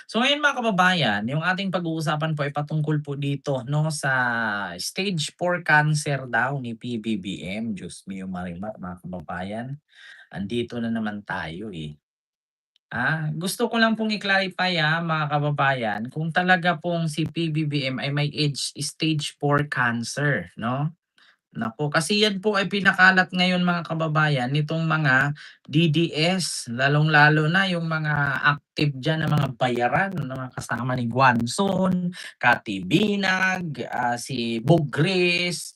So ngayon mga kababayan, yung ating pag-uusapan po ay patungkol po dito 'no, sa stage 4 cancer daw ni PBBM. Diyos mio marimar mga kababayan, andito na naman tayo, eh. Gusto ko lang pong i-clarify, mga kababayan, kung talaga pong si PBBM ay may stage 4 cancer 'no. Naku, kasi yan po ay pinakalat ngayon mga kababayan nitong mga DDS, lalong-lalo na yung mga active diyan na mga bayaran na mga kasama ni Guanzon, Kati Binag, si Bugris,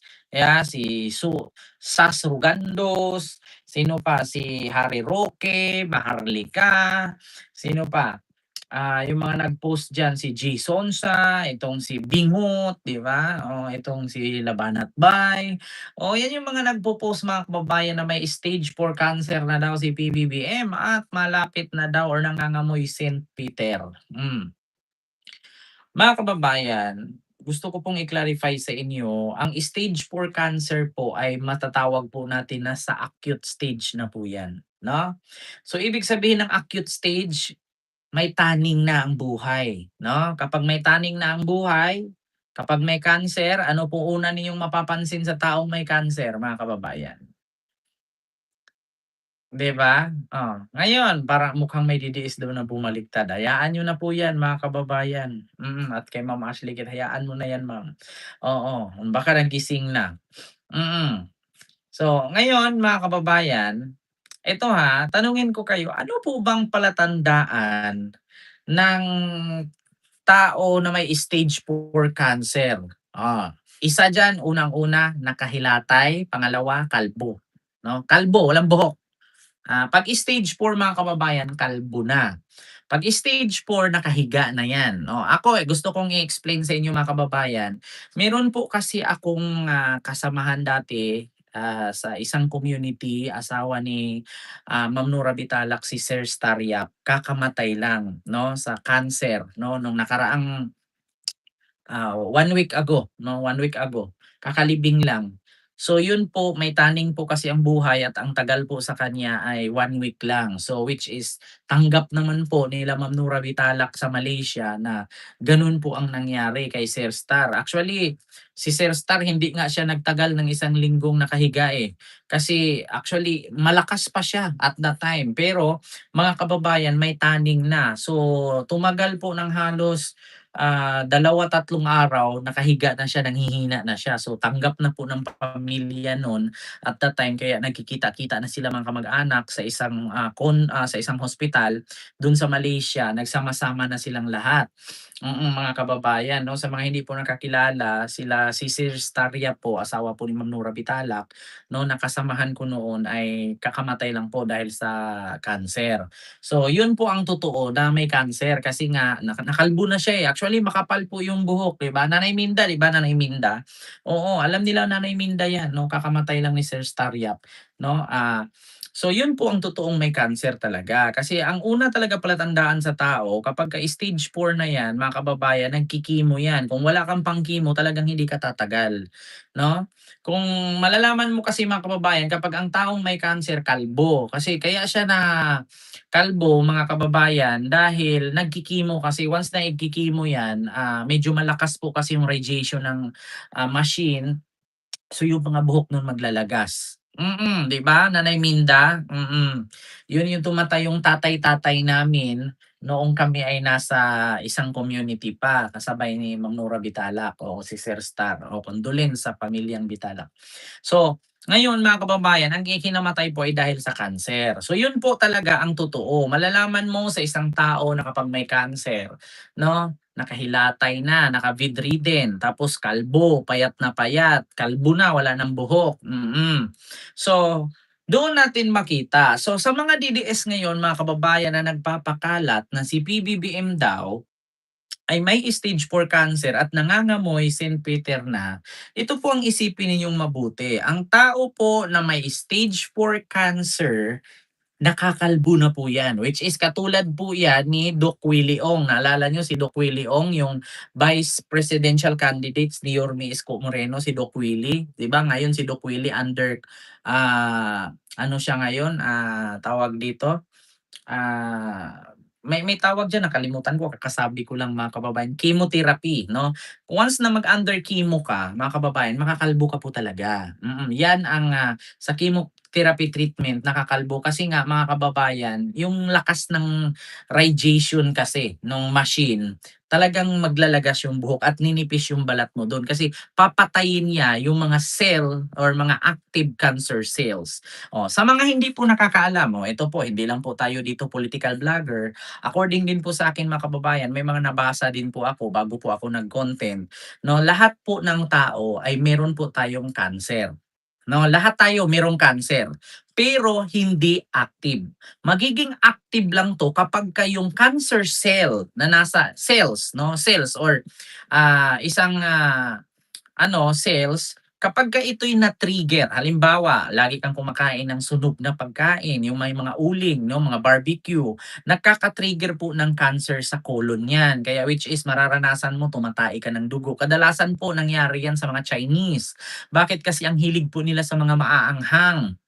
si Sas Rugandos, sino pa, si Harry Roque, Maharlika, sino pa? Yung mga nag-post diyan si G. Sonsa, itong si Bingot, 'di ba? Itong si Labanat Bay. Yan yung mga nagpo-post mga kababayan na may stage 4 cancer na daw si PBBM at malapit na daw or nangangamoy St. Peter. Mga kababayan, gusto ko pong i-clarify sa inyo, ang stage 4 cancer po ay matatawag po natin na sa acute stage na po 'yan, 'no? So ibig sabihin ng acute stage, may taning na ang buhay, 'no? Kapag may taning na ang buhay, kapag may cancer, ano po una ninyong mapapansin sa taong may cancer, mga kababayan? 'Di ba? Ngayon parang mukhang may ditiis daw na bumaliktad, hayaan niyo na po 'yan mga kababayan. At kay Ma'am Ashley hayaan mo na 'yan ma'am. Oo, baka nagising na. Mm. So, ngayon mga kababayan, eto tanungin ko kayo, ano po bang palatandaan ng tao na may stage 4 cancer? Isa diyan, unang-una nakahilatay, pangalawa kalbo, 'no? Kalbo, walang buhok. 'Pag stage 4 mga kababayan, kalbo na. 'Pag stage 4 nakahiga na 'yan, 'no. Ako, gusto kong i-explain sa inyo mga kababayan, meron po kasi akong, kasamahan dati, sa isang community, asawa ni, Ma'am Nora Bitalak, si Sir Starriap, kakamatay lang 'no, sa cancer 'no, nung nakaraang 1 week ago 'no, 1 week ago, kakalibing lang. So yun po, may taning po kasi ang buhay at ang tagal po sa kanya ay 1 week lang. So which is tanggap naman po nila Ma'am Nura Bitalak sa Malaysia na ganun po ang nangyari kay Sir Star. Actually, si Sir Star hindi nga siya nagtagal ng 1 linggong nakahiga, eh. Kasi actually malakas pa siya at that time, pero mga kababayan may taning na. So tumagal po ng halos 2, 3 araw nakahiga na siya, nanghihina na siya. So tanggap na po ng pamilya nun at that time kaya nagkikita-kita na sila mga kamag-anak sa sa isang hospital dun sa Malaysia, nagsama-sama na silang lahat. Mga kababayan 'no, sa mga hindi po nakakilala, si Sir Starria po, asawa po ni Ma'am Nora Bitalak 'no, na kasamahan ko noon ay kakamatay lang po dahil sa cancer. So, yun po ang totoo na may cancer kasi nga nakalbo na siya, eh. Actually makapal po yung buhok, 'di ba? Nanay Minda, 'di ba, Nanay Minda? Oo, alam nila Nanay Minda 'yan 'no, kakamatay lang ni Sir Starriap 'no. So yun po ang totoong may cancer talaga. Kasi ang una talaga palatandaan sa tao kapagka stage 4 na 'yan, mga kababayan, nagki-chemo 'yan. Kung wala kang pang-chemo talagang hindi ka tatagal, 'no? Kung malalaman mo kasi mga kababayan kapag ang taong may cancer kalbo, kasi kaya siya na kalbo mga kababayan dahil nagki-chemo kasi once na nagki-chemo 'yan, medyo malakas po kasi yung radiation ng, machine. So yung mga buhok nun maglalagas. 'Di ba, Nanay Minda? 'Yun yung tumatay yung tatay-tatay namin noong kami ay nasa isang community pa kasabay ni Ma'am Nora Bitalak o si Sir Star o condolence sa pamilyang Bitalak. So, ngayon mga kababayan, ang ikinamatay po ay dahil sa cancer. So, yun po talaga ang totoo. Malalaman mo sa isang tao na kapag may cancer, no? Nakahilatay na, naka-bedridden, tapos kalbo, payat na payat, kalbo na, wala ng buhok. So, doon natin makita. So, sa mga DDS ngayon, mga kababayan na nagpapakalat na si PBBM daw ay may stage 4 cancer at nangangamoy St. Peter na, ito po ang isipin ninyong mabuti. Ang tao po na may stage 4 cancer, nakakalbo na po yan. Which is katulad po yan ni Doc Willie Ong. Naalala nyo si Doc Willie Ong, yung vice presidential candidates ni Yorme Isko Moreno, si Doc Willie. 'Di ba ngayon si Doc Willie under, ano siya ngayon, tawag dito, ah may tawag diyan nakalimutan ko, kakasabi ko lang mga kababayan, chemotherapy 'no. Once na mag-under chemo ka mga kababayan, makakalbo ka po talaga. 'Yan ang, sa chemotherapy treatment nakakalbo kasi nga mga kababayan, yung lakas ng radiation kasi nung machine, talagang maglalagas yung buhok at ninipis yung balat mo dun kasi papatayin niya yung mga cell or mga active cancer cells. Sa mga hindi po nakakaalam, ito po hindi lang po tayo dito political vlogger. According din po sa akin mga kababayan, may mga nabasa din po ako bago po ako nag-content, 'no. Lahat po ng tao ay meron po tayong cancer, 'no. Lahat tayo merong cancer, pero hindi active. Magiging active lang 'to kapagka yung cancer cell na nasa cells 'no, cells or, isang, cells, kapagka ito'y na-trigger, halimbawa, lagi kang kumakain ng sunog na pagkain, yung may mga uling 'no, mga barbecue, nagkaka-trigger po ng cancer sa colon 'yan. Kaya which is mararanasan mo tumatay ka ng dugo. Kadalasan po nangyari 'yan sa mga Chinese. Bakit? Kasi ang hilig po nila sa mga maaanghang.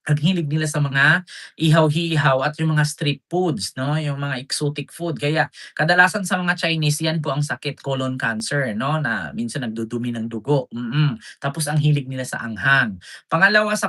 Ang hilig nila sa mga ihaw-ihaw at yung mga street foods 'no, yung mga exotic food. Kaya kadalasan sa mga Chinese 'yan po ang sakit, colon cancer 'no, na minsan nagdudumi ng dugo, Tapos ang hilig nila sa anghang. Pangalawa sa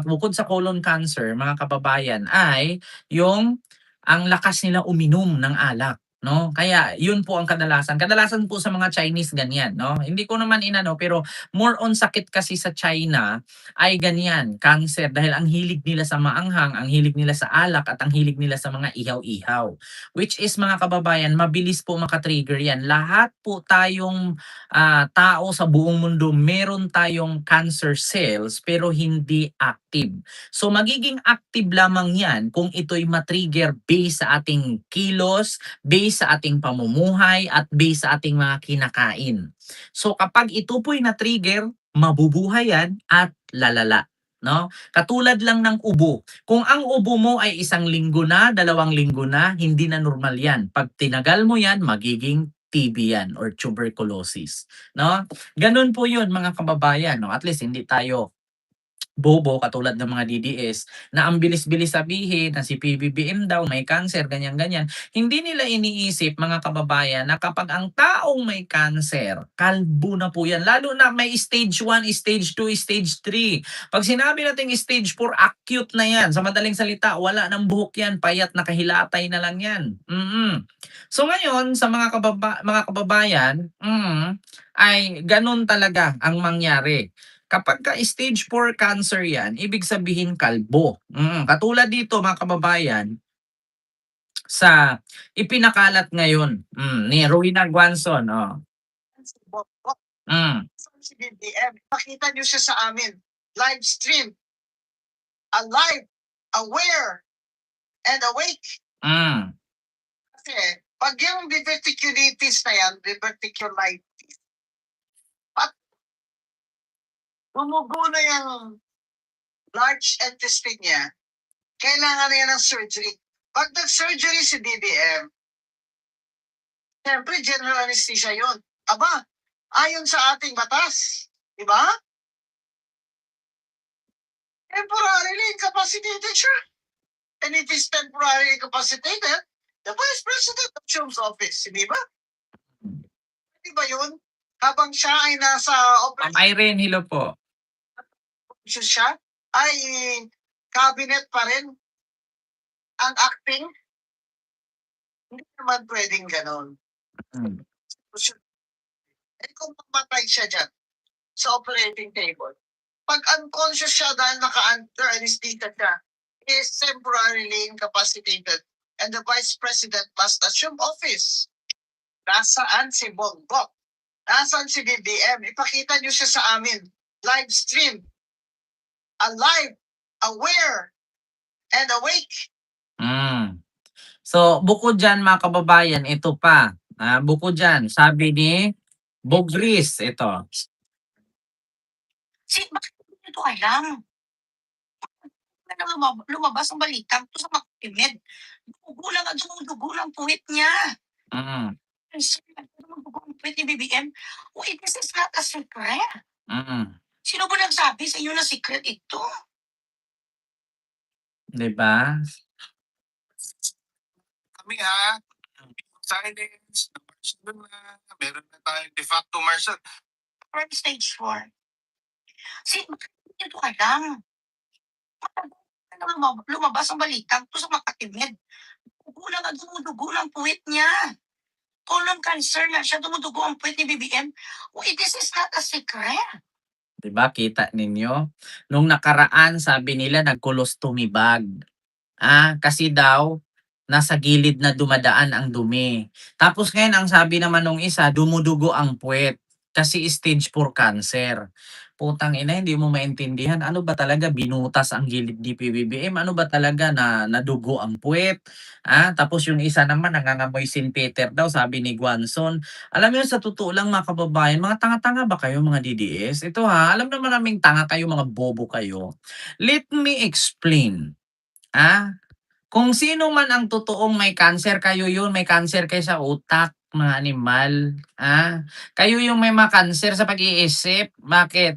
bukod sa colon cancer mga kababayan ay yung ang lakas nila uminom ng alak 'no. Kaya yun po ang kadalasan. Kadalasan po sa mga Chinese ganyan 'no. Hindi ko naman inano pero more on sakit kasi sa China ay ganyan, cancer dahil ang hilig nila sa maanghang, ang hilig nila sa alak at ang hilig nila sa mga ihaw-ihaw. Which is mga kababayan, mabilis po maka-trigger 'yan. Lahat po tayong, tao sa buong mundo meron tayong cancer cells pero hindi active. So magiging active lamang 'yan kung ito'y ma-trigger based sa ating kilos, based sa ating pamumuhay at based sa ating mga kinakain. So kapag ito po'y na-trigger, mabubuhay 'yan at lalala, 'no? Katulad lang ng ubo. Kung ang ubo mo ay 1 linggo na, 2 linggo na, hindi na normal 'yan. 'Pag tinagal mo 'yan, magiging TB 'yan or tuberculosis, 'no? Gano'n po 'yun mga kababayan, 'no? At least hindi tayo bobo katulad ng mga DDS na ang bilis-bilis sabihin na si PBBM daw may cancer, ganyan-ganyan. Hindi nila iniisip mga kababayan na kapag ang taong may cancer, kalbo na po yan. Lalo na may stage 1, stage 2, stage 3. Pag sinabi natin stage 4, acute na yan. Sa madaling salita, wala ng buhok yan, payat nakahilatay na lang yan. So ngayon, sa mga kababayan, ay ganun talaga ang mangyari. Kapagka stage 4 cancer 'yan, ibig sabihin kalbo. Katulad dito mga kababayan, sa ipinakalat ngayon, ni Rowena Guanzon, Hmm, Si BBM, pakita niyo siya sa amin. Live stream, alive, aware, and awake. hmm, Kasi pag yung diverticulitis na yan, diverticulitis, pag tumugo na yung large intestine niya, kailangan na yan ng surgery. Pag nag-surgery si BBM, siyempre general anesthesia yun. Aba, ayon sa ating batas, di ba? Temporarily incapacitated siya. And if he's temporarily incapacitated, the Vice President assumes office, di ba? Di ba yun? Habang siya ay nasa Ma'am operation Irene, hello po. siya, ay cabinet pa rin ang acting. Hindi naman pwedeng ganon. Hmm, Eh kung mamatay siya dyan sa operating table, pag unconscious siya dahil naka-under anesthesia siya, is temporarily incapacitated and the Vice President must assume office. Nasaan si Bongbong? Nasaan si BBM? Ipakita niyo siya sa amin. Live stream. Alive, aware, and awake. hmm. So bukod diyan mga kababayan, ito pa, bukod diyan sabi ni Bogris, ito. Bakit hindi nito alam? Na lumabas ang balita to sa Makimed. Dugo lang ang dugo lang puwit niya. Mm, Ay, dugo ang puwit ni BBM. Wait, this is not a secret. mm, Sino ba nagsabi sa inyo na secret ito? 'di ba? kami ha. Silence, na-martial na, meron na tayong de facto martial. From stage 4. Hindi ko alam. Lumabas ang balita sa makatimid. Dugo lang ang dumudugo ng puwit niya. Colon cancer na siya, dumudugo ang puwit ni BBM. Wait, this is not a secret. 'Di ba kita ninyo? Nung nakaraan sabi nila nag-colostomy bag. Kasi daw nasa gilid na dumadaan ang dumi. Tapos ngayon ang sabi naman nung isa dumudugo ang puwet kasi stage 4 cancer. Putang ina hindi mo maintindihan ano ba talaga binutas ang gilid ni PBBM, ano ba talaga na nadugo ang puwet, tapos yung isa naman nangangamoy Peter daw sabi ni Guanzon. Alam mo yun sa totoo lang mga kababayan, mga tanga-tanga ba kayo mga DDS? Ito alam naman naming tanga kayo, mga bobo kayo. Let me explain. Kung sino man ang totoong may cancer, kayo yun, may cancer kayo sa utak, mga animal. Kayo yung may mga cancer sa pag-iisip. Bakit?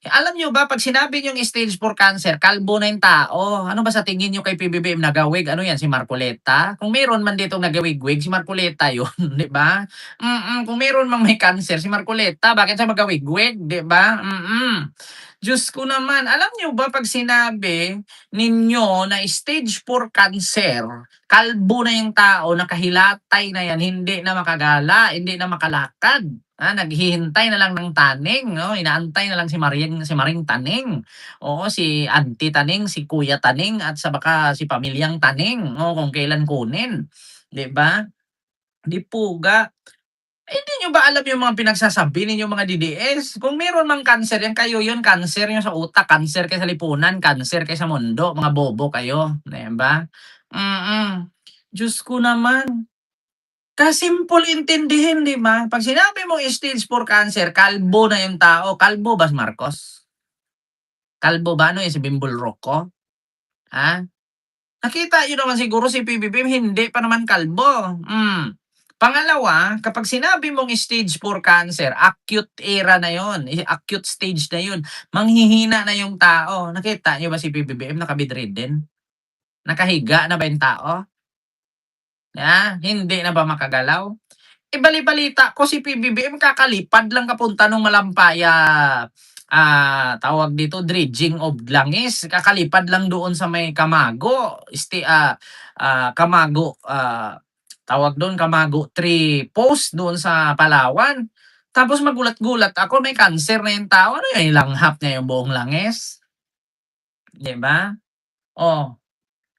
Alam nyo ba, pag sinabi nyo stage 4 cancer, kalbo na yung tao. Ano ba sa tingin nyo kay PBBM nagawig? Ano yan, si Marcoleta? Kung mayroon man dito nagawig-wig, si Marcoleta yun, di ba? Kung mayroon mang may cancer, si Marcoleta, bakit siya magawig-wig, di ba? Diyos ko naman, alam nyo ba pag sinabi ninyo na stage 4 cancer, kalbo na yung tao, nakahilatay na yan, hindi na makagala, hindi na makalakad. Naghihintay na lang ng taning, no? Inaantay na lang si Maring Taning. Oo, si Auntie Taning, si Kuya Taning at sa baka si Pamilyang Taning, kung kailan kunin, 'di ba? Di puga. Hindi nyo ba alam yung mga pinagsasabi ninyong mga DDS? Kung meron mang cancer yan, kayo yun, cancer nyo sa utak, cancer kayo sa lipunan, cancer kayo sa mundo, mga bobo kayo, 'di ba? Diyos ko naman. Kasimple intindihin, 'di ba? Pag sinabi mong stage 4 cancer, kalbo na yung tao. Kalbo ba si Marcos? Kalbo ba ano si Bimbol Rocco? Ha? Nakita niyo naman siguro si PBBM hindi pa naman kalbo. Pangalawa, kapag sinabi mong stage 4 cancer, acute era na 'yon, acute stage na 'yun. Manghihina na yung tao. Nakita niyo ba si PBBM naka-bedridden? Nakahiga na ba yung tao? Hindi na ba makagalaw? Bali-balita ko si PBBM kakalipad lang kapunta nung Malampaya, tawag dito, dredging of langis. Kakalipad lang doon sa may Camago, Camago, tawag doon, Camago 3 post doon sa Palawan. Tapos magulat-gulat ako, may cancer na yung tao. Ano yun, ilanghap niya yung buong langis? 'Di ba? Oh.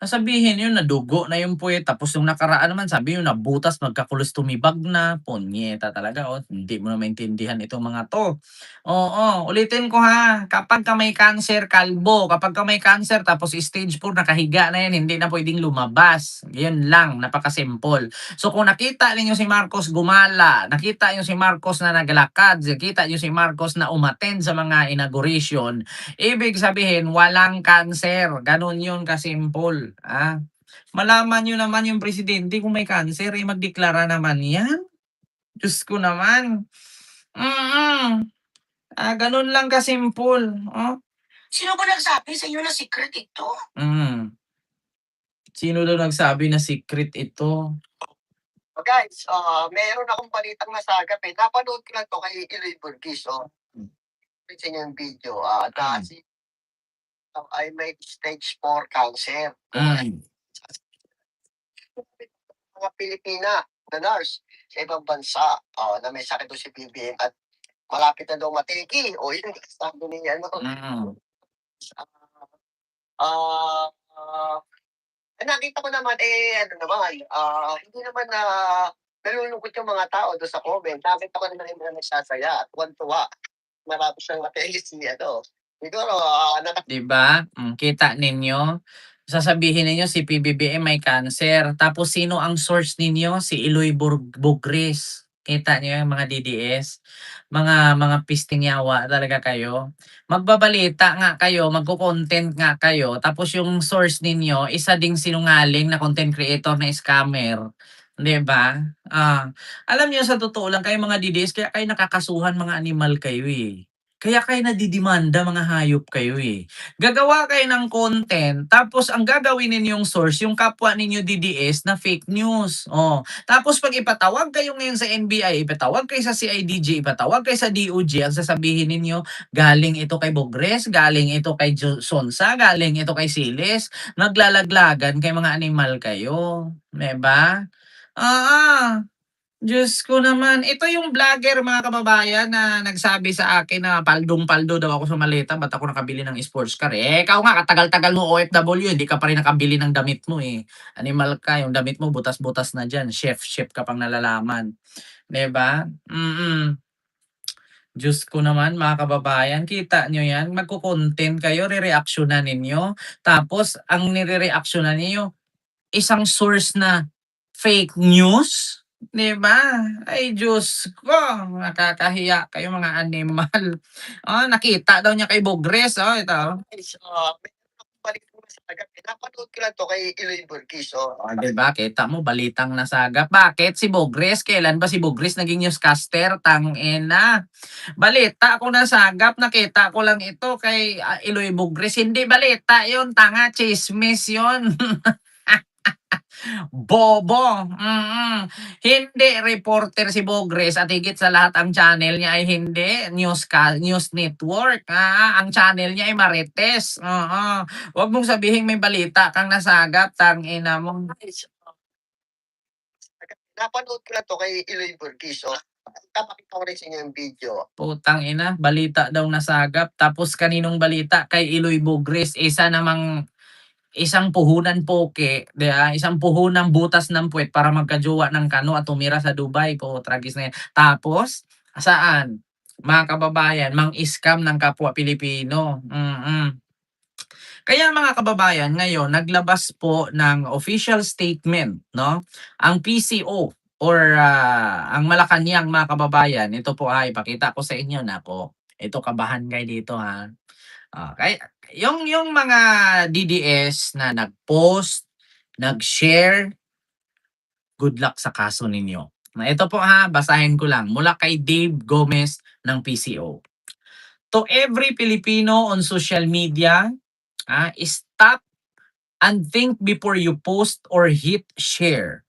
Sasabihin yun nadugo na yung puwet tapos yung nakaraan naman sabi yung nabutas magka-colostomy bag na, punyeta talaga, hindi mo na maintindihan itong mga 'to. Oo, ulitin ko kapag ka may cancer, kalbo, kapag ka may cancer tapos stage 4 nakahiga na yan, hindi na puwedeng lumabas. Yun lang, napaka-simple. So kung nakita ninyo si Marcos gumala, nakita niyo si Marcos na naglalakad, nakita niyo si Marcos na umattend sa mga inauguration, ibig sabihin walang cancer, gano'n 'yun kasimple, Malaman niyo naman yung presidente kung may cancer, magdeklara naman 'yan. Diyos ko naman. Mm. Gano'n lang kasimple, Sino ba nagsabi sa inyo na secret ito? Sino daw nagsabi na secret ito? Guys, meron akong balitang nasagap, napanood ko lang 'to kay Eloy Burgis, sa inyo yung video, na si ay may stage 4 cancer. Mga Pilipina na nurse sa ibang bansa, na may sakit daw si BBM at malapit na daw matiki. Yun sabi ni ano. Nakita ko naman, ano naman, hindi naman na nalulungkot yung mga tao doon sa comment. Nakita ko naman yung mga nagsasaya at tuwan-tuwa. Marami siyang matili si ano. Siguro, 'Di ba? Kita ninyo? Sasabihin ninyo si PBBM may cancer, tapos sino ang source ninyo? Si Eloy Bugris. Kita niyo yung mga DDS? Mga pisting yawa talaga kayo. Magbabalita nga kayo, magko-content nga kayo, tapos yung source ninyo isa ding sinungaling na content creator na scammer. 'Di ba? Alam niyo sa totoo lang kayo mga DDS kaya kayo nakakasuhan, mga animal kayo, Kaya kayo nadidimanda, mga hayop kayo, eh. Gagawa kayo ng content tapos ang gagawin ninyong source yung kapwa ninyo DDS na fake news. Oh, tapos 'pag ipatawag kayo ngayon sa NBI, ipatawag kayo sa CIDG, ipatawag kayo sa DOJ, ang sasabihin ninyo, galing ito kay Bogres, galing ito kay Sonsa, galing ito kay Siles. Naglalaglagan kay mga animal kayo, 'di ba? Oo. Diyos ko naman. Ito yung vlogger, mga kababayan, na nagsabi sa akin na paldong-paldo daw ako sa maleta, ba't ako nakabili ng sports car? Eh, ikaw nga, katagal-tagal mo OFW, hindi ka pa rin nakabili ng damit mo eh. Animal ka, yung damit mo butas-butas na dyan. Chef-chef ka pang nalalaman. 'Di ba? Diyos ko naman, mga kababayan, kita nyo yan, magko-content kayo, re-reactionan ninyo. Tapos, ang nire-reactionan ninyo, isang source na fake news, 'di ba? Ay Diyos ko, nakakahiya kayo, mga animal. Oh, nakita daw niya kay Bogres, oh, ito. Guys, balik ko na sa agad. Napanood ko lang to kay Eloy Burgis. Oh, 'di ba, kita mo balitang nasagap. Bakit si Bogres? Kailan ba si Bogres naging newscaster? Tangina. Balita ako nasagap, nakita ko lang ito kay Eloy Bogres. Hindi balita 'yon, tanga, tsismis 'yon. Bobo, Hindi reporter si Bogres at higit sa lahat ang channel niya ay hindi news network, ang channel niya ay Marites, oo. Wag mong sabihing may balita kang nasagap, tangina mo. Guys, napanood ko lang to kay Eloy Burgis. Papakita ko rin sa inyo yung video. Putang ina, balita daw nasagap tapos kaninong balita? Kay Eloy Bogres, isa namang isang puhunan poke, 'di ba? Isang puhunang butas ng puwet para magkajowa ng kano at tumira sa Dubai, tragis na 'yan. Tapos, saan? Mga kababayan, mang-scam ng kapwa Pilipino. Kaya mga kababayan, ngayon naglabas po ng official statement, 'no, ang PCO or ang Malacanang, mga kababayan. Ito po, ipakita ko sa inyo, naku, ito kabahan kayo dito, ha. Kaya yung mga DDS na nag-post, nag-share, good luck sa kaso ninyo. Na ito po, basahin ko lang mula kay Dave Gomez ng PCO. To every Filipino on social media, stop and think before you post or hit share.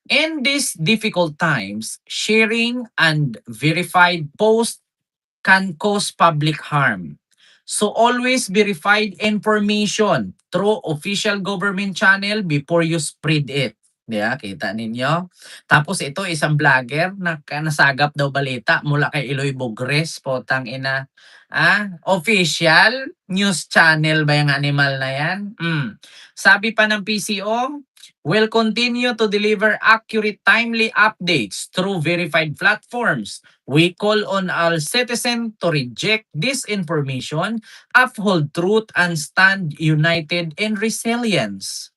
In these difficult times, sharing and verified posts can cause public harm. So always verified information through official government channel before you spread it. Kita ninyo? Tapos ito, isang vlogger na nasagap daw balita mula kay Eloy Bogres, potang ina. Official news channel ba yung animal na yan? Sabi pa ng PCO, will continue to deliver accurate, timely updates through verified platforms. We call on all citizens to reject disinformation, uphold truth, and stand united in resilience.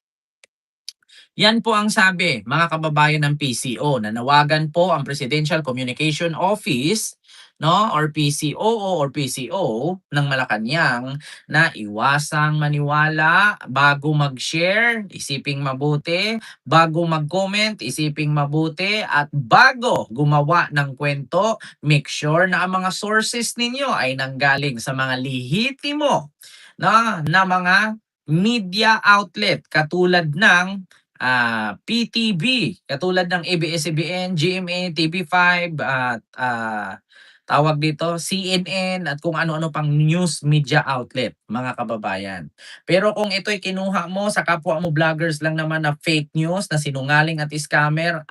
Yan po ang sabi, mga kababayan ng PCO. Nanawagan po ang Presidential Communication Office, no, or PCOO or PCO ng Malacanang na iwasang maniwala bago mag-share, isiping mabuti, bago mag-comment, isiping mabuti, at bago gumawa ng kwento, make sure na ang mga sources ninyo ay nanggaling sa mga lehitimo, no, na mga media outlet katulad ng PTV, katulad ng ABS-CBN, GMA, TV5, at tawag dito, CNN, at kung ano-ano pang news media outlet, mga kababayan. Pero kung ito'y kinuha mo sa kapwa mo vloggers lang naman na fake news, na sinungaling at scammer,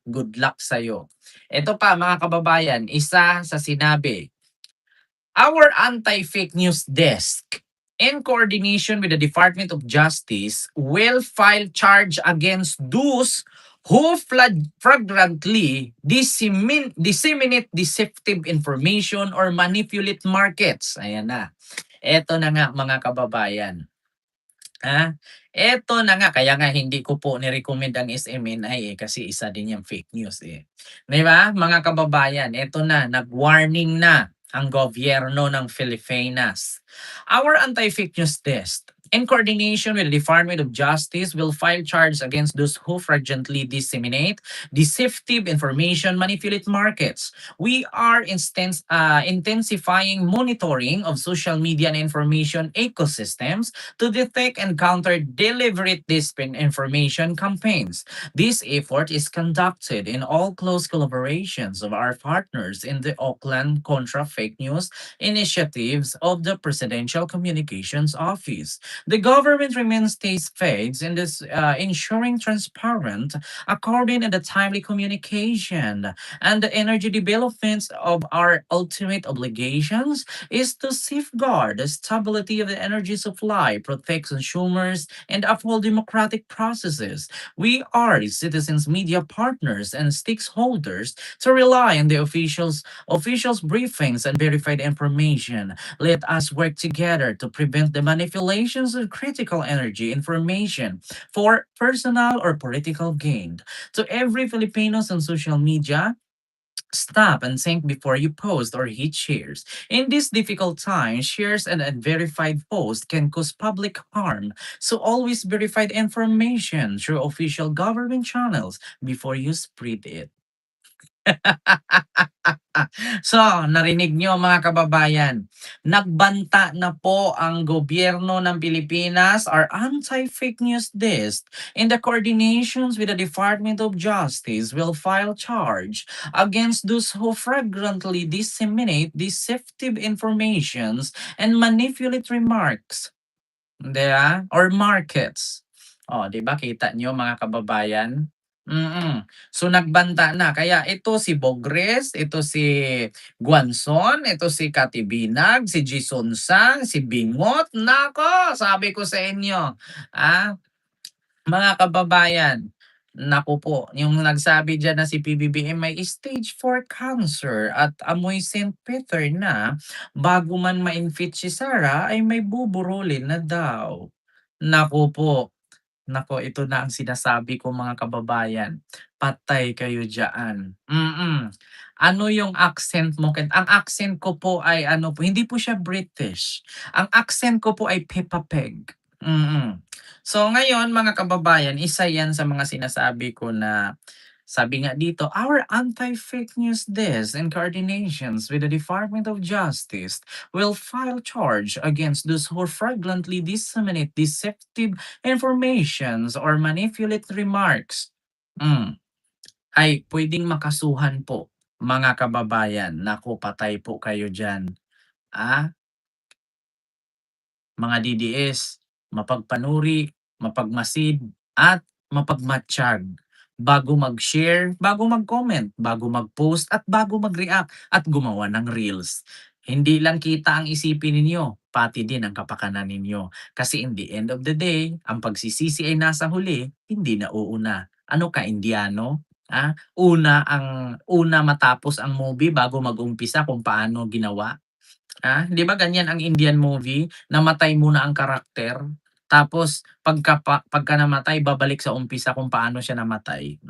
good luck sa'yo. Ito pa, mga kababayan, isa sa sinabi, our anti-fake news desk, in coordination with the Department of Justice, will file charge against those who flagrantly disseminate deceptive information or manipulate markets. Ayan na. Eto na nga, mga kababayan. Eto na nga, kaya nga hindi ko po ni-recommend ang SMNI kasi isa din yung fake news eh. 'Di ba, mga kababayan, eto na, nag-warning na ang gobyerno ng Pilipinas. Our anti-fake news desk in coordination with the Department of Justice, will file charges against those who fraudulently disseminate deceptive information, manipulate markets. We are intensifying monitoring of social media and information ecosystems to detect and counter deliberate disinformation campaigns. This effort is conducted in all close collaborations of our partners in the Auckland Contra Fake News initiatives of the Presidential Communications Office. The government remains stays faith in this ensuring transparent, according and the timely communication and the energy developments of our ultimate obligations is to safeguard the stability of the energy supply, protect consumers, and uphold democratic processes. We are citizens, media partners, and stakeholders to rely on the officials' briefings and verified information. Let us work together to prevent the manipulations of critical energy information for personal or political gain. To every Filipinos on social media, stop and think before you post or hit shares. In this difficult time, shares and unverified posts can cause public harm. So always verified information through official government channels before you spread it. So, narinig niyo mga kababayan, nagbanta na po ang gobyerno ng Pilipinas, our anti-fake news desk, in the coordinations with the Department of Justice will file charge against those who flagrantly disseminate deceptive informations and manipulate remarks. 'Di ba? Or markets. Oh, 'di ba kita niyo mga kababayan? So nagbanta na kaya ito si Bogres, ito si Guanzon, ito si Katibinag, si Jison Sang, si Bingot, nako sabi ko sa inyo, ah, mga kababayan, naku po, yung nagsabi diyan na si PBBM may stage 4 cancer at amoy St. Peter na bago man ma-infect si Sarah ay may buburolin na daw. Naku po, naku ito na ang sinasabi ko mga kababayan, patay kayo diyaan. Ano yung accent mo? Ang accent ko po ay ano po, hindi po siya British. Ang accent ko po ay Peppa Pig. So ngayon mga kababayan, isa yan sa mga sinasabi ko na sabi nga dito, our anti-fake news desk and coordinations with the Department of Justice will file charge against those who flagrantly disseminate deceptive informations or manipulate remarks. Mm, ay pwedeng makasuhan po mga kababayan. Naku, patay po kayo dyan. Ah, mga DDS, mapagpanuri, mapagmasid, at mapagmatsyag bago mag-share, bago mag-comment, bago mag-post, at bago mag-react at gumawa ng reels. Hindi lang kita ang isipin ninyo, pati din ang kapakanan ninyo. Kasi in the end of the day, ang pagsisisi ay nasa huli, hindi na uuna. Ano ka, Indiano? Una matapos ang movie bago mag-umpisa kung paano ginawa. 'Di ba ganyan ang Indian movie, namatay muna ang karakter, tapos pagka namatay babalik sa umpisa kung paano siya namatay.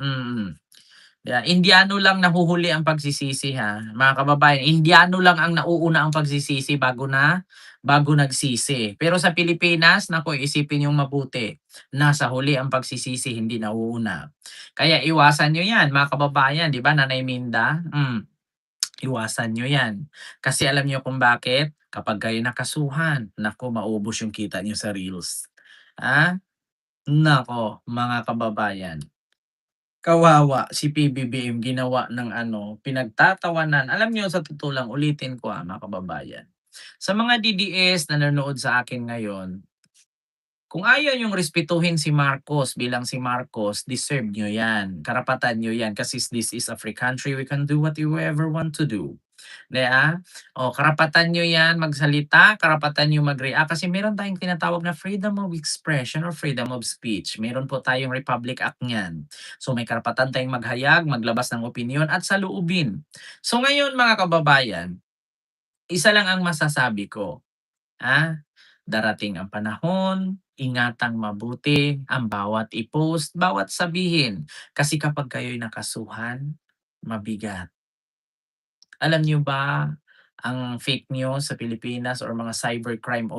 Indiano lang nahuhuli ang pagsisisi mga kababayan, Indiano lang ang nauuna ang pagsisisi bago nagsisi. Pero sa Pilipinas, naku isipin niyong mabuti, nasa huli ang pagsisisi hindi nauuna. Kaya iwasan niyo 'yan mga kababayan, 'di ba Nanay Minda? Iwasan niyo 'yan. Kasi alam niyo kung bakit? Kapag kayo nakasuhan, naku maubos yung kita niyo sa reels. Ah, naku mga kababayan, kawawa si PBBM ginawa ng ano, pinagtatawanan. Alam niyo sa totoo lang, ulitin ko, mga kababayan. Sa mga DDS na nanonood sa akin ngayon, kung ayaw niyong respetuhin si Marcos bilang si Marcos, deserve niyo 'yan, karapatan niyo 'yan kasi this is a free country, we can do what we ever want to do. 'Di karapatan niyo 'yan magsalita, karapatan niyo mag-react kasi meron tayong tinatawag na freedom of expression or freedom of speech. Meron po tayong Republic Act niyan. So may karapatan tayong maghayag, maglabas ng opinyon at saloobin. So ngayon mga kababayan, isa lang ang masasabi ko, darating ang panahon, ingatang mabuti ang bawat i-post, bawat sabihin. Kasi kapag kayo'y nakasuhan, mabigat. Alam niyo ba, ang fake news sa Pilipinas or mga cybercrime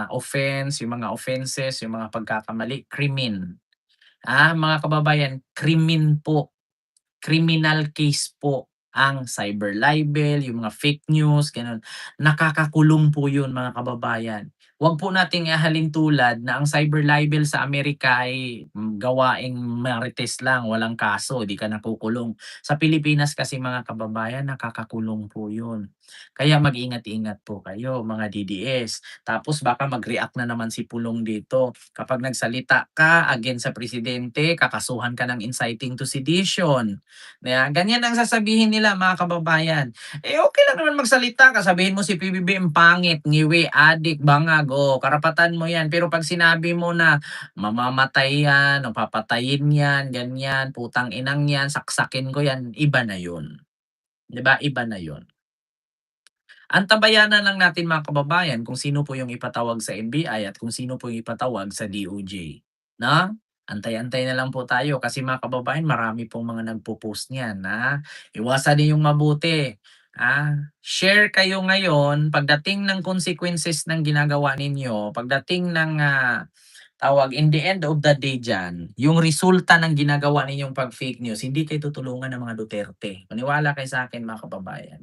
offense, yung mga offenses, yung mga pagkakamali, krimen. Mga kababayan, krimen po. Criminal case po ang cyber libel, yung mga fake news, gano'n. Nakakakulong po yun mga kababayan. Huwag po nating ihalin tulad na ang cyber libel sa Amerika ay gawaing marites lang, walang kaso, 'di ka nakukulong. Sa Pilipinas kasi mga kababayan, nakakakulong po yun. Kaya mag-ingat-ingat po kayo mga DDS. Tapos baka mag-react na naman si Pulong dito. Kapag nagsalita ka against sa presidente, kakasuhan ka ng inciting to sedition. Ganyan ang sasabihin nila mga kababayan. Okay lang naman magsalita ka, sabihin mo si PBBM pangit, ngiwi, adik, bangag, karapatan mo 'yan. Pero 'pag sinabi mo na mamamatay 'yan o papatayin 'yan, ganyan, putang inang 'yan, saksakin ko 'yan, iba na 'yun, 'di ba? Iba na 'yun. Antabayanan lang natin mga kababayan kung sino po yung ipatawag sa NBI at kung sino po yung ipatawag sa DOJ, 'no? Antay-antay na lang po tayo kasi mga kababayan marami pong mga nagpo-post niyan, iwasan niyong mabuti, share kayo ngayon pagdating ng consequences ng ginagawa ninyo, pagdating ng, in the end of the day diyan, yung resulta ng ginagawa ninyong pag-fake news, hindi kayo tutulungan ng mga Duterte. Maniwala kayo sa'kin mga kababayan.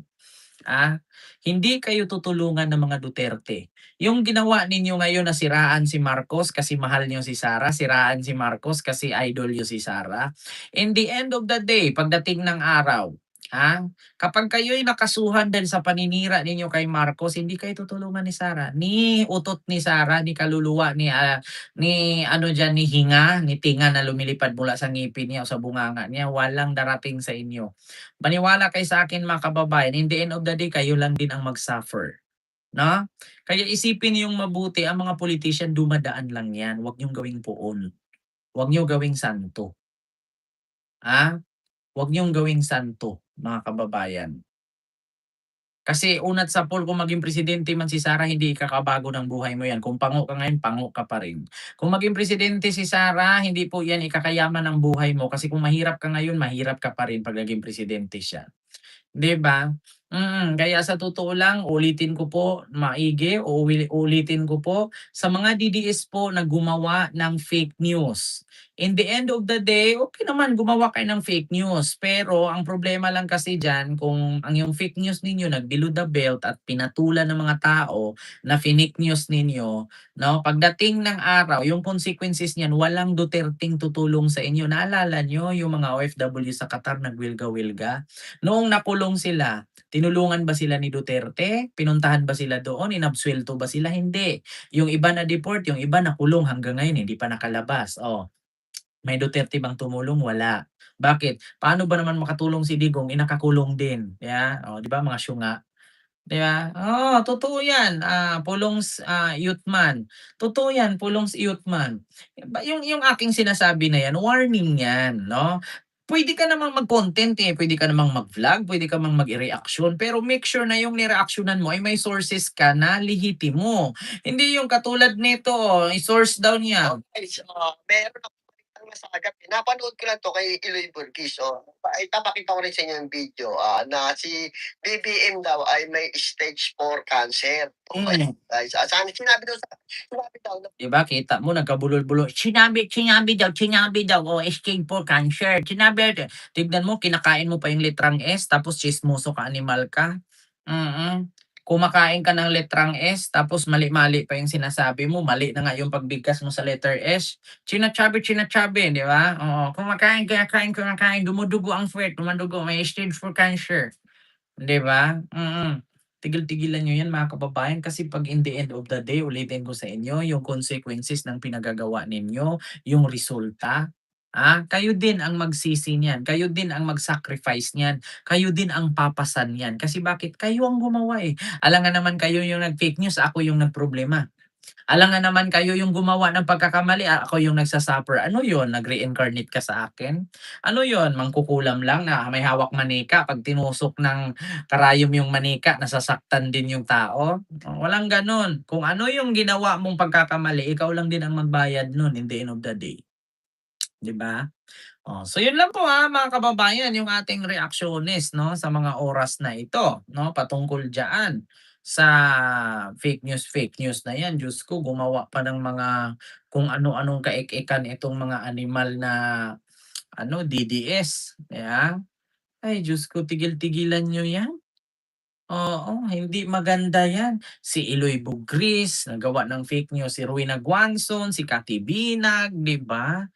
Hindi kayo tutulungan ng mga Duterte. Yung ginawa ninyo ngayon na siraan si Marcos kasi mahal niyo si Sara, siraan si Marcos kasi idol niyo si Sara. In the end of the day, pagdating ng araw, kapag kayo'y nakasuhan din sa paninira ninyo kay Marcos, hindi kayo tutulungan ni Sara. Ni utot ni Sara, ni kaluluwa, ni ano diyan, ni hinga, ni tinga na lumilipad mula sa ngipin niya o sa bunganga niya, walang darating sa inyo. Maniwala kayo sa akin mga kababayan, in the end of the day kayo lang din ang mag-suffer, 'no? Kaya isipin niyong mabuti ang mga politician dumadaan lang 'yan, huwag niyong gawing poon, huwag niyo gawing santo, ah, huwag niyong gawing santo mga kababayan. Kasi unat sa pool kung maging presidente man si Sara hindi ikakabago ng buhay mo 'yan, kung pango ka ngayon, pango ka pa rin. Kung maging presidente si Sara hindi po 'yan ikakayaman ng buhay mo kasi kung mahirap ka ngayon, mahirap ka pa rin 'pag naging presidente siya. 'Di ba? Kaya sa totoo lang, ulitin ko po maigi, ulitin ko po, sa mga DDS po na gumawa ng fake news. In the end of the day, okay naman gumawa kayo ng fake news, pero ang problema lang kasi diyan kung ang yung fake news ninyo nag-below the belt at pinatulan ng mga tao na finik news ninyo, 'no, pagdating ng araw yung consequences niyan walang Duterteng tutulong sa inyo. Naalala niyo yung mga OFW sa Qatar nagwilga-wilga? Noong nakulong sila, tinulungan ba sila ni Duterte? Pinuntahan ba sila doon? Inabsuelto ba sila? Hindi. Yung iba na-deport, yung iba nakulong hanggang ngayon hindi pa nakalabas. May Duterte bang tumulong? Wala. Bakit? Paano ba naman makatulong si Digong, nakakulong din, 'di ba mga syunga, 'di ba? Oo, totoo 'yan, Youthman. Totoo 'yan, Pulong Youthman. Yung aking sinasabi na 'yan, warning 'yan, 'no? Puwede ka namang mag-content, puwede ka namang mag-vlog, puwede ka namang mag-reaksyon, pero make sure na yung nireaksyonan mo ay may sources ka na lehitimo. Hindi yung katulad nito, i-source daw niya. Okay, so meron akong balitang masagap, napanood ko lang 'to kay Eloy Burgis, ipapakita ko rin sa inyo yung video, na si BBM daw ay may stage 4 cancer. Hmm. Ay, sinabi daw na 'Di ba kita mo nagkabulol-bulol, sinabi daw, stage 4 cancer. Tignan mo kinakain mo pa yung letrang S tapos tsismoso ka, animal ka. Mm. Kumakain ka ng letrang S tapos mali-mali pa yung sinasabi mo, mali na nga yung pagbigkas mo sa letter S. Chinachabi, 'di ba? Oo, kumakain, dumudugo ang puwet, dumadugo, may stage 4 cancer. 'Di ba? Tigil-tigilan niyo 'yan mga kababayan kasi 'pag in the end of the day, ulitin ko sa inyo, yung consequences ng pinagagawa ninyo, yung resulta, kayo din ang magsisi niyan, kayo din ang mag-sacrifice niyan, kayo din ang papasan niyan. Kasi bakit? Kayo ang gumawa, Alangan naman kayo yung nag-fake news, ako yung nagproblema. Alangan naman kayo yung gumawa ng pagkakamali, ako yung nagsa-suffer. Ano yun, nag-reincarnate ka sa akin? Ano yun, mangkukulam lang na may hawak manika, 'pag tinusok ng karayom yung manika nasasaktan din yung tao? Walang gano'n. Kung ano yung ginawa mong pagkakamali, ikaw lang din ang magbayad nun in the end of the day, 'di ba? So yun lang po, mga kababayan, yung ating reaksyones 'no, sa mga oras na ito 'no, patungkol diyaan sa fake news na 'yan. Diyos ko, gumawa pa ng mga kung ano-anong kaek-ekan itong mga animal na DDS, Ay Diyos ko, tigil-tigilan niyo 'yan. Oo, hindi maganda 'yan. Si Eloy Bugris nagawa ng fake news, si Rowena Guanzon, si Cathy Binag, 'di ba?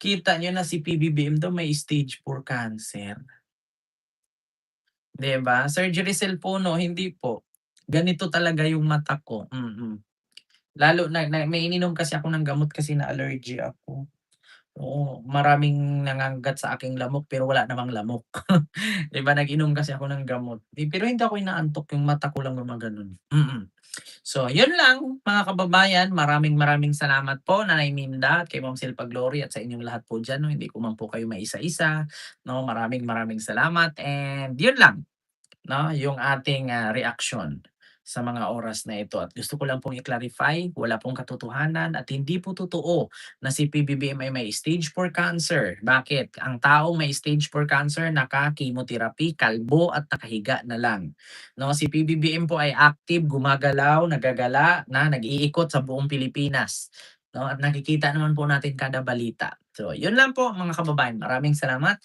Kita niyo na si PBBM daw may stage 4 cancer, 'di ba? Surgery cell po 'no, hindi po. Ganito talaga yung mata ko, Lalo na may ininom kasi ako ng gamot kasi na allergy ako. Oo, maraming nangangagat sa aking lamok pero wala namang lamok. 'Di ba nag-inom kasi ako ng gamot, pero hindi ako inaantok, yung mata ko lang gumaganon. So yun lang mga kababayan, maraming maraming salamat po Nanay Minda at kay Ma'am Silva Glory at sa inyong lahat po diyan 'no, hindi ko man po kayo maisa-isa 'no, maraming maraming salamat and yun lang. 'No, yung ating, reaksyon sa mga oras na ito at gusto ko lang pong i-clarify, wala pong katotohanan at hindi po totoo na si PBBM ay may stage 4 cancer. Bakit? Ang taong may stage 4 cancer naka-chemotherapy, kalbo at nakahiga na lang. 'No, si PBBM po ay active, gumagalaw, nagagala na nag-iikot sa buong Pilipinas, 'no, at nakikita naman po natin kada balita. So, yun lang po mga kababayan, maraming salamat.